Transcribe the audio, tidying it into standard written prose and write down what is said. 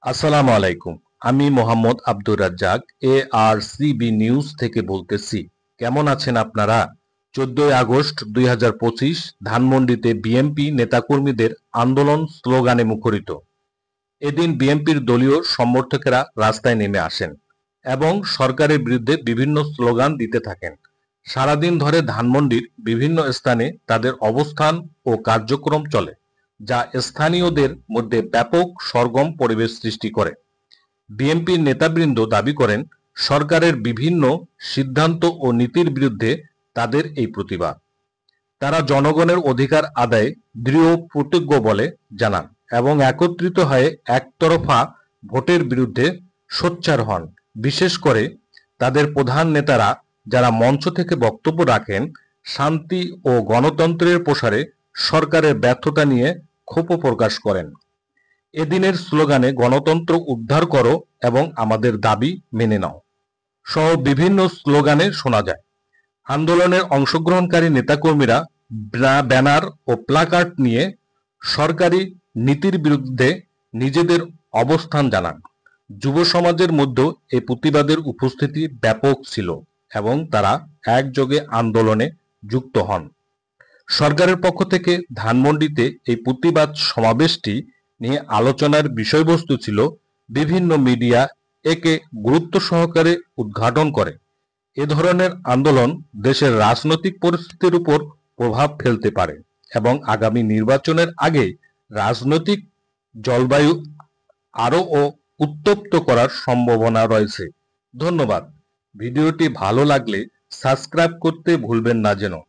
আসসালামু আলাইকুম। আমি মোহাম্মদ আব্দুর রাজ্জাক ARCB নিউজ থেকে বলতেছি। কেমন আছেন আপনারা? 14 আগস্ট 2025 ধানমন্ডিতে বিএনপি নেতাকর্মীদের আন্দোলন স্লোগানে মুখরিত। এদিন বিএনপির দলীয় সমর্থকেরা রাস্তায় নেমে আসেন এবং সরকারের বিরুদ্ধে বিভিন্ন স্লোগান দিতে থাকেন। সারাদিন ধরে ধানমন্ডির বিভিন্ন স্থানে তাদের অবস্থান ও কার্যক্রম চলে, যা স্থানীয়দের মধ্যে ব্যাপক সরগরম পরিবেশ সৃষ্টি করে। বিএনপির নেতাবৃন্দ দাবি করেন, সরকারের বিভিন্ন সিদ্ধান্ত ও নীতির বিরুদ্ধে তাদের এই প্রতিবাদ। তারা জনগণের অধিকার আদায়ে দৃঢ় প্রতিজ্ঞ বলে জানান এবং একত্রিত হয়ে একতরফা ভোটের বিরুদ্ধে সোচ্চার হন। বিশেষ করে তাদের প্রধান নেতারা, যারা মঞ্চ থেকে বক্তব্য রাখেন, শান্তি ও গণতন্ত্রের প্রসারে সরকারের ব্যর্থতা নিয়ে ক্ষোভ প্রকাশ করেন। এদিনের স্লোগানে "গণতন্ত্র উদ্ধার করো" এবং "আমাদের দাবি মেনে নাও" সহ বিভিন্ন স্লোগানে শোনা যায়। আন্দোলনের অংশগ্রহণকারী নেতাকর্মীরা ব্যানার ও প্লাকার্ড নিয়ে সরকারি নীতির বিরুদ্ধে নিজেদের অবস্থান জানান। যুব সমাজের মধ্যে এই প্রতিবাদের উপস্থিতি ব্যাপক ছিল এবং তারা একযোগে আন্দোলনে যুক্ত হন। সরকারের পক্ষ থেকে ধানমন্ডিতে এই প্রতিবাদ সমাবেশটি নিয়ে আলোচনার বিষয়বস্তু ছিল। বিভিন্ন মিডিয়া একে গুরুত্ব সহকারে উদ্ঘাটন করে। এ ধরনের আন্দোলন দেশের রাজনৈতিক পরিস্থিতির উপর প্রভাব ফেলতে পারে এবং আগামী নির্বাচনের আগে রাজনৈতিক জলবায়ু আরও উত্তপ্ত করার সম্ভাবনা রয়েছে। ধন্যবাদ। ভিডিওটি ভালো লাগলে সাবস্ক্রাইব করতে ভুলবেন না যেন।